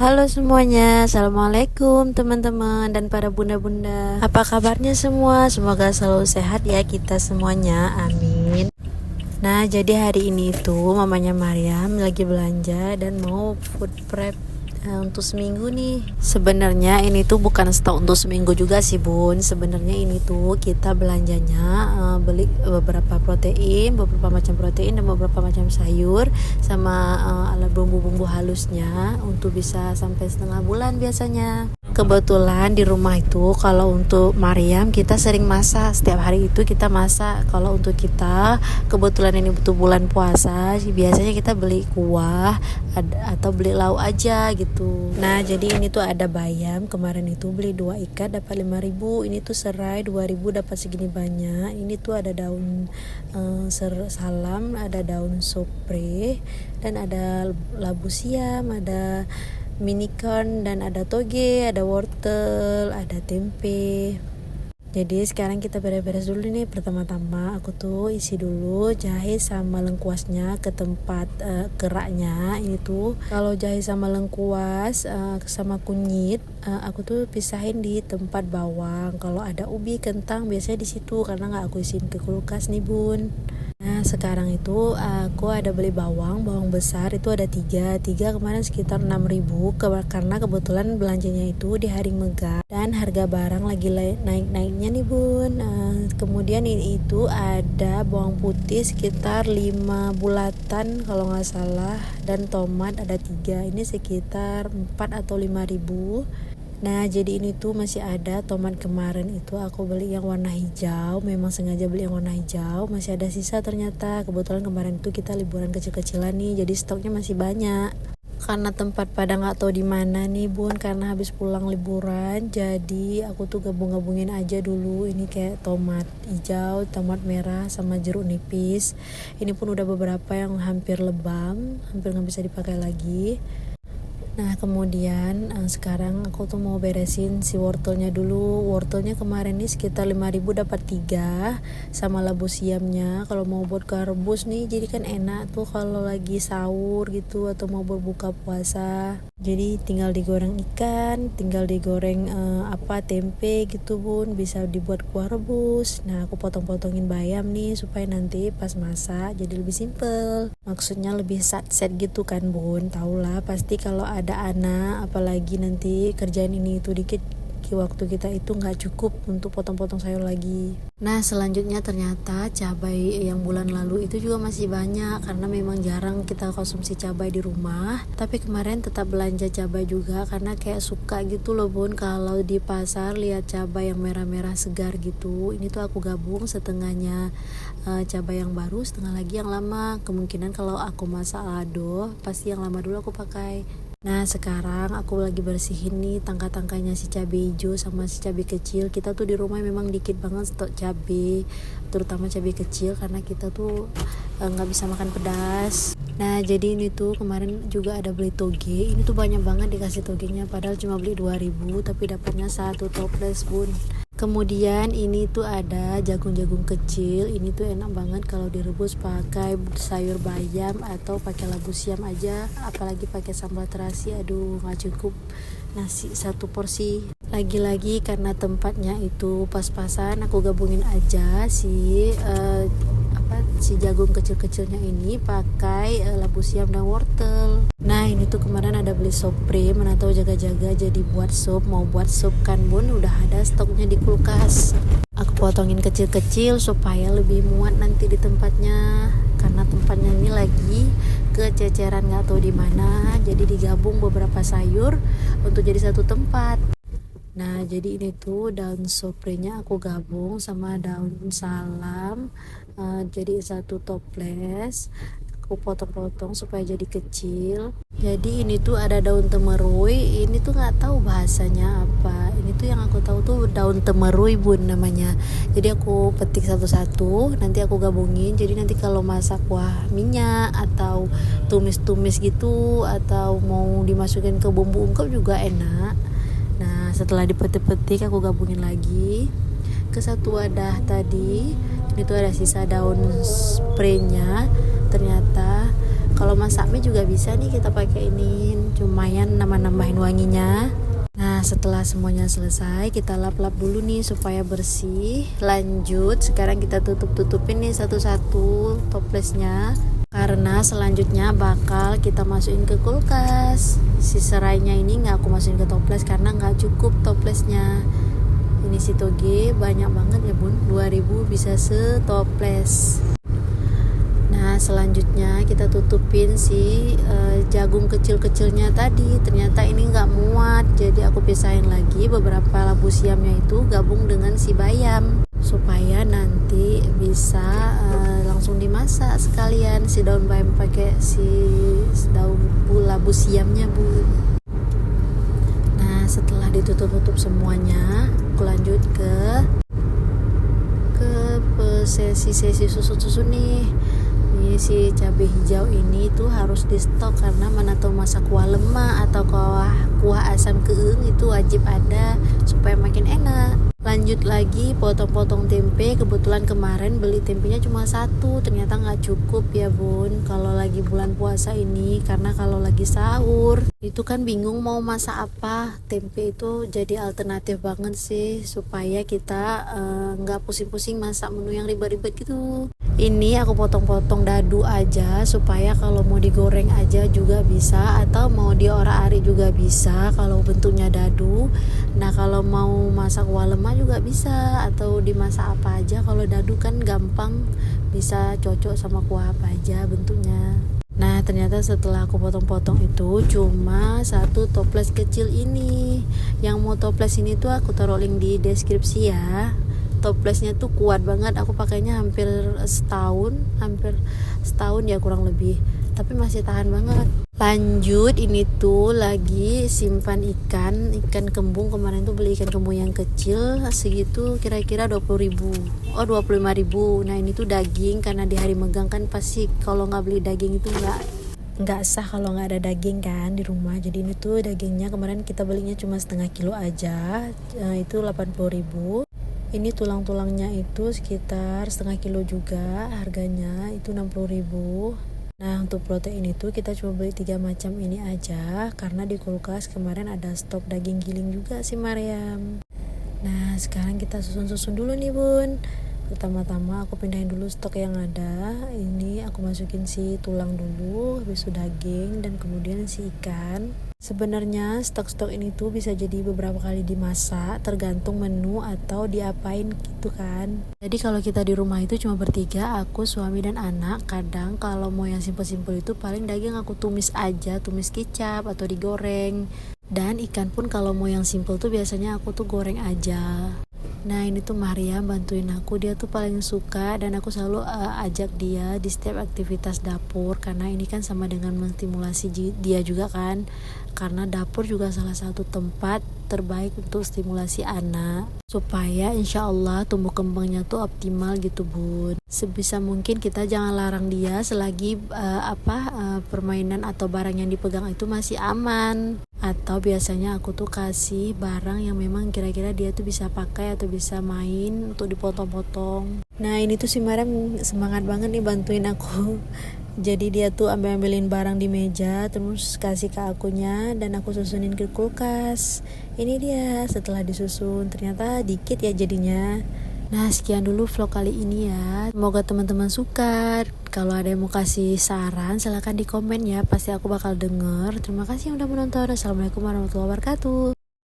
Halo semuanya, assalamualaikum teman-teman dan para bunda-bunda. Apa kabarnya semua? Semoga selalu sehat ya kita semuanya, amin. Nah, jadi hari ini tuh mamanya Mariam lagi belanja dan mau food prep untuk seminggu nih. Sebenarnya ini tuh bukan stok untuk seminggu juga sih bun. Sebenarnya ini tuh kita belanjanya beli beberapa macam protein dan beberapa macam sayur sama alat bumbu-bumbu halusnya untuk bisa sampai setengah bulan biasanya. Kebetulan di rumah itu kalau untuk Mariam kita sering masak, setiap hari itu kita masak. Kalau untuk kita kebetulan ini butuh bulan puasa, biasanya kita beli kuah atau beli lauk aja gitu. Nah, jadi ini tuh ada bayam, kemarin itu beli 2 ikat dapat 5.000. Ini tuh serai 2.000 dapat segini banyak. Ini tuh ada daun salam, ada daun sopre, dan ada labu siam, ada minicorn, dan ada toge, ada wortel, ada tempe. Jadi sekarang kita beres-beres dulu nih. Pertama-tama aku tuh isi dulu jahe sama lengkuasnya ke tempat keraknya. Ini tuh kalau jahe sama lengkuas sama kunyit aku tuh pisahin di tempat bawang. Kalau ada ubi, kentang biasanya di situ karena nggak aku isiin ke kulkas nih bun. Nah sekarang itu aku ada beli bawang besar itu ada 3 kemarin sekitar 6.000 karena kebetulan belanjanya itu di hari Mega dan harga barang lagi naik-naiknya nih bun. Kemudian ini itu ada bawang putih sekitar 5 bulatan kalau nggak salah, dan tomat ada 3, ini sekitar 4 atau 5.000. Nah jadi ini tuh masih ada tomat kemarin itu aku beli yang warna hijau, memang sengaja beli yang warna hijau, masih ada sisa ternyata. Kebetulan kemarin tuh kita liburan kecil-kecilan nih, jadi stoknya masih banyak. Karena tempat pada nggak tahu di mana nih bun, karena habis pulang liburan, jadi aku tuh gabungin aja dulu. Ini kayak tomat hijau, tomat merah, sama jeruk nipis. Ini pun udah beberapa yang hampir lebam, hampir nggak bisa dipakai lagi. Nah kemudian sekarang aku tuh mau beresin si wortelnya dulu. Wortelnya kemarin nih sekitar 5.000 dapat 3 sama labu siamnya. Kalau mau buat rebus nih jadi kan enak tuh kalau lagi sahur gitu atau mau berbuka puasa. Jadi tinggal digoreng ikan, tinggal digoreng tempe gitu bun, bisa dibuat kuah rebus. Nah aku potong-potongin bayam nih supaya nanti pas masak jadi lebih simple. Maksudnya lebih set gitu kan bun. Taulah pasti kalau ada anak apalagi nanti kerjaan ini itu dikit, waktu kita itu nggak cukup untuk potong-potong sayur lagi. Nah selanjutnya ternyata cabai yang bulan lalu itu juga masih banyak karena memang jarang kita konsumsi cabai di rumah. Tapi kemarin tetap belanja cabai juga karena kayak suka gitu loh bun kalau di pasar lihat cabai yang merah-merah segar gitu. Ini tuh aku gabung setengahnya cabai yang baru, setengah lagi yang lama. Kemungkinan kalau aku masak lado pasti yang lama dulu aku pakai. Nah sekarang aku lagi bersihin nih tangkai-tangkainya si cabai hijau sama si cabai kecil. Kita tuh di rumah memang dikit banget stok cabai, terutama cabai kecil karena kita tuh nggak bisa makan pedas. Nah jadi ini tuh kemarin juga ada beli toge. Ini tuh banyak banget dikasih togenya, padahal cuma beli 2.000 tapi dapatnya 1 toples bun. Kemudian ini tuh ada jagung-jagung kecil. Ini tuh enak banget kalau direbus pakai sayur bayam atau pakai labu siam aja, apalagi pakai sambal terasi. Aduh nggak cukup nasi 1 porsi. Lagi-lagi karena tempatnya itu pas-pasan, aku gabungin aja si jagung kecil-kecilnya ini pakai labu siam dan wortel. Nah ini tuh kemarin ada beli sopre, mana tahu jaga-jaga jadi buat sup. Mau buat sup kan bun, udah ada stoknya di kulkas. Aku potongin kecil-kecil supaya lebih muat nanti di tempatnya, karena tempatnya ini lagi kececeran nggak tahu di mana, jadi digabung beberapa sayur untuk jadi satu tempat. Nah jadi ini tuh daun soprenya aku gabung sama daun salam, jadi 1 toples. Aku potong-potong supaya jadi kecil. Jadi ini tuh ada daun temerui. Ini tuh nggak tahu bahasanya apa. Ini tuh yang aku tahu tuh daun temerui bun namanya. Jadi aku petik satu-satu, nanti aku gabungin. Jadi nanti kalau masak kuah minyak atau tumis-tumis gitu, atau mau dimasukin ke bumbu ungkep juga enak. Nah setelah dipetik-petik aku gabungin lagi ke satu wadah tadi. Ini tuh ada sisa daun spraynya. Ternyata Kalau masak mie juga bisa nih kita pakai ini, lumayan nambahin wanginya. Nah setelah semuanya selesai kita lap-lap dulu nih supaya bersih. Lanjut sekarang kita tutupin nih satu-satu toplesnya, karena selanjutnya bakal kita masukin ke kulkas. Si serainya ini nggak aku masukin ke toples karena nggak cukup toplesnya. Ini si toge banyak banget ya bun, 2000 bisa setoples. Nah selanjutnya kita tutupin si jagung kecil-kecilnya tadi. Ternyata ini nggak muat, jadi aku pisahin lagi beberapa labu siamnya itu gabung dengan si bayam supaya nanti bisa langsung dimasak sekalian si daun bayam pakai si daun labu siamnya bun. Nah setelah ditutup semuanya, aku lanjut ke sesi susun nih. Ini si cabai hijau ini tuh harus di stok karena mana tahu masak kuah lemak atau kuah asam keung itu wajib ada supaya makin enak. Lanjut lagi potong-potong tempe. Kebetulan kemarin beli tempenya cuma satu, ternyata nggak cukup ya bun kalau lagi bulan puasa ini, karena kalau lagi sahur itu kan bingung mau masak apa. Tempe itu jadi alternatif banget sih supaya kita nggak pusing-pusing masak menu yang ribet-ribet gitu. Ini aku potong-potong dadu aja supaya kalau mau digoreng aja juga bisa, atau mau diorak-arik juga bisa kalau bentuknya dadu. Nah kalau mau masak kuah lemak juga bisa, atau dimasak apa aja. Kalau dadu kan gampang, bisa cocok sama kuah apa aja bentuknya. Nah ternyata setelah aku potong-potong itu cuma satu toples kecil ini. Yang mau toples ini tuh aku taruh link di deskripsi ya. Toplesnya tuh kuat banget, aku pakainya hampir setahun ya kurang lebih, tapi masih tahan banget. Lanjut ini tuh lagi simpan ikan kembung. Kemarin tuh beli ikan kembung yang kecil segitu, kira-kira 25.000. Nah ini tuh daging, karena di hari megang kan pasti kalau nggak beli daging itu nggak sah kalau nggak ada daging kan di rumah. Jadi ini tuh dagingnya kemarin kita belinya cuma setengah kilo aja, itu 80.000. Ini tulang-tulangnya itu sekitar setengah kilo juga, harganya itu 60.000. Nah untuk protein itu kita cuma beli 3 macam ini aja, karena di kulkas kemarin ada stok daging giling juga sih Mariam. Nah sekarang kita susun dulu nih bun. Pertama-tama aku pindahin dulu stok yang ada. Ini aku masukin si tulang dulu, habis itu daging, dan kemudian si ikan. Sebenarnya stok-stok ini tuh bisa jadi beberapa kali dimasak, tergantung menu atau diapain gitu kan. Jadi kalau kita di rumah itu cuma bertiga, aku, suami, dan anak. Kadang kalau mau yang simpel-simpel itu paling daging aku tumis aja, tumis kicap atau digoreng. Dan ikan pun kalau mau yang simpel tuh biasanya aku tuh goreng aja. Nah ini tuh Maria bantuin aku, dia tuh paling suka dan aku selalu ajak dia di setiap aktivitas dapur, karena ini kan sama dengan menstimulasi dia juga kan, karena dapur juga salah satu tempat terbaik untuk stimulasi anak supaya insya Allah tumbuh kembangnya tuh optimal gitu bun. Sebisa mungkin kita jangan larang dia selagi permainan atau barang yang dipegang itu masih aman. Atau biasanya aku tuh kasih barang yang memang kira-kira dia tuh bisa pakai atau bisa main untuk dipotong-potong. Nah ini tuh si Mariam semangat banget nih bantuin aku. Jadi dia tuh ambilin barang di meja, terus kasih ke akunya, dan aku susunin ke kulkas. Ini dia setelah disusun, ternyata dikit ya jadinya. Nah sekian dulu vlog kali ini ya, semoga teman-teman suka. Kalau ada yang mau kasih saran silahkan di komen ya, pasti aku bakal denger. Terima kasih yang udah menonton. Assalamualaikum warahmatullahi wabarakatuh.